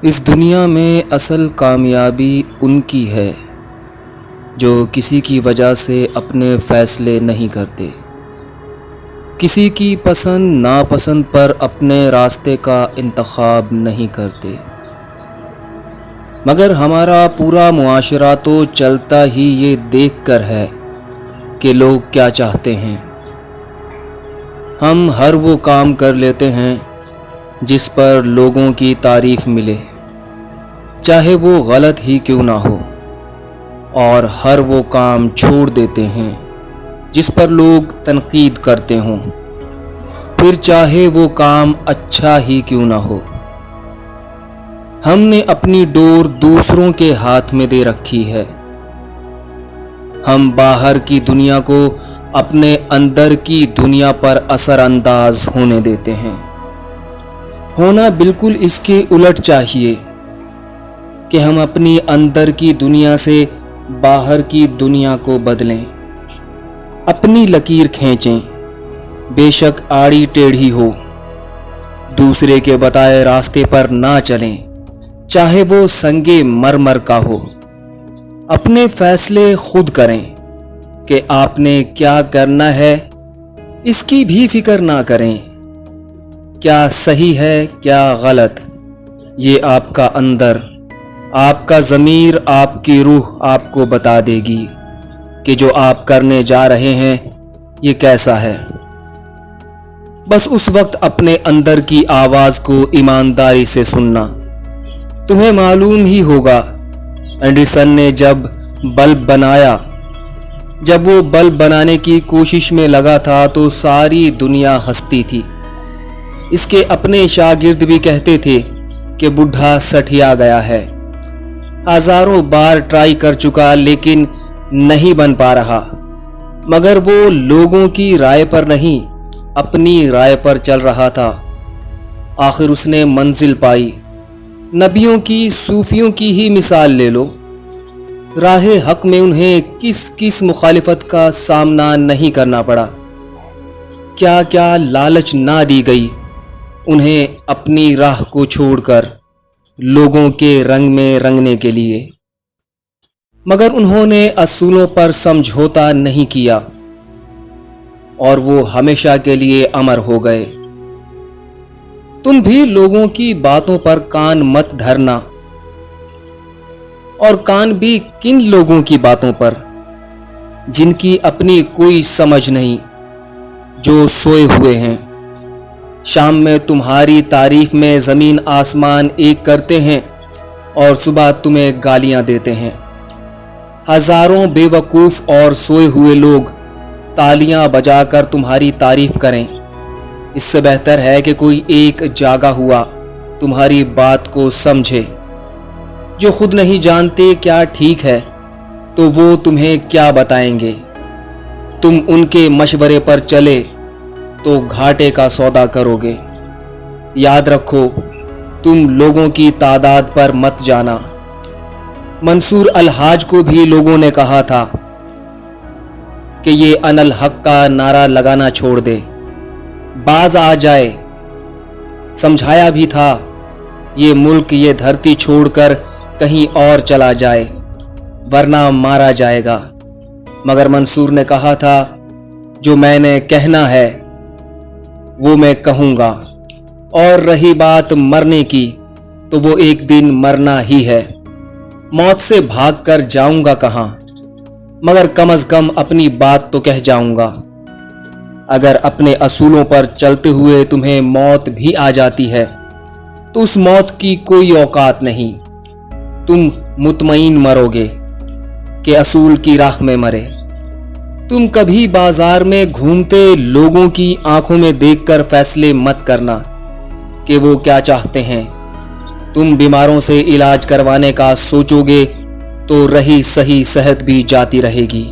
اس دنیا میں اصل کامیابی ان کی ہے جو کسی کی وجہ سے اپنے فیصلے نہیں کرتے، کسی کی پسند ناپسند پر اپنے راستے کا انتخاب نہیں کرتے، مگر ہمارا پورا معاشرہ تو چلتا ہی یہ دیکھ کر ہے کہ لوگ کیا چاہتے ہیں۔ ہم ہر وہ کام کر لیتے ہیں جس پر لوگوں کی تعریف ملے، چاہے وہ غلط ہی کیوں نہ ہو، اور ہر وہ کام چھوڑ دیتے ہیں جس پر لوگ تنقید کرتے ہوں، پھر چاہے وہ کام اچھا ہی کیوں نہ ہو۔ ہم نے اپنی ڈور دوسروں کے ہاتھ میں دے رکھی ہے۔ ہم باہر کی دنیا کو اپنے اندر کی دنیا پر اثر انداز ہونے دیتے ہیں۔ ہونا بالکل اس کے الٹ چاہیے کہ ہم اپنی اندر کی دنیا سے باہر کی دنیا کو بدلیں، اپنی لکیر کھینچیں، بے شک آڑی ٹیڑھی ہو، دوسرے کے بتائے راستے پر نہ چلیں، چاہے وہ سنگے مرمر کا ہو۔ اپنے فیصلے خود کریں کہ آپ نے کیا کرنا ہے، اس کی بھی فکر نہ کریں۔ کیا صحیح ہے کیا غلط، یہ آپ کا اندر، آپ کا ضمیر، آپ کی روح آپ کو بتا دے گی کہ جو آپ کرنے جا رہے ہیں یہ کیسا ہے۔ بس اس وقت اپنے اندر کی آواز کو ایمانداری سے سننا۔ تمہیں معلوم ہی ہوگا ایڈیسن نے جب بلب بنایا، جب وہ بلب بنانے کی کوشش میں لگا تھا تو ساری دنیا ہنستی تھی۔ اس کے اپنے شاگرد بھی کہتے تھے کہ بڈھا سٹھیا گیا ہے، ہزاروں بار ٹرائی کر چکا لیکن نہیں بن پا رہا، مگر وہ لوگوں کی رائے پر نہیں اپنی رائے پر چل رہا تھا۔ آخر اس نے منزل پائی۔ نبیوں کی، صوفیوں کی ہی مثال لے لو، راہ حق میں انہیں کس مخالفت کا سامنا نہیں کرنا پڑا، کیا کیا لالچ نہ دی گئی انہیں اپنی راہ کو چھوڑ کر لوگوں کے رنگ میں رنگنے کے لیے، مگر انہوں نے اصولوں پر سمجھوتا نہیں کیا اور وہ ہمیشہ کے لیے امر ہو گئے۔ تم بھی لوگوں کی باتوں پر کان مت دھرنا، اور کان بھی کن لوگوں کی باتوں پر جن کی اپنی کوئی سمجھ نہیں، جو سوئے ہوئے ہیں۔ شام میں تمہاری تعریف میں زمین آسمان ایک کرتے ہیں اور صبح تمہیں گالیاں دیتے ہیں۔ ہزاروں بے وقوف اور سوئے ہوئے لوگ تالیاں بجا کر تمہاری تعریف کریں، اس سے بہتر ہے کہ کوئی ایک جاگا ہوا تمہاری بات کو سمجھے۔ جو خود نہیں جانتے کیا ٹھیک ہے تو وہ تمہیں کیا بتائیں گے؟ تم ان کے مشورے پر چلے تو گھاٹے کا سودا کرو گے۔ یاد رکھو تم لوگوں کی تعداد پر مت جانا۔ منصور الحاج کو بھی لوگوں نے کہا تھا کہ یہ ان الحق کا نعرہ لگانا چھوڑ دے، باز آ جائے۔ سمجھایا بھی تھا یہ ملک، یہ دھرتی چھوڑ کر کہیں اور چلا جائے ورنہ مارا جائے گا، مگر منصور نے کہا تھا جو میں نے کہنا ہے وہ میں کہوں گا، اور رہی بات مرنے کی تو وہ ایک دن مرنا ہی ہے۔ موت سے بھاگ کر جاؤں گا کہاں، مگر کم از کم اپنی بات تو کہہ جاؤں گا۔ اگر اپنے اصولوں پر چلتے ہوئے تمہیں موت بھی آ جاتی ہے تو اس موت کی کوئی اوقات نہیں، تم مطمئن مرو گے کہ اصول کی راہ میں مرے۔ تم کبھی بازار میں گھومتے لوگوں کی آنکھوں میں دیکھ کر فیصلے مت کرنا کہ وہ کیا چاہتے ہیں۔ تم بیماروں سے علاج کروانے کا سوچو گے تو رہی صحیح صحت بھی جاتی رہے گی۔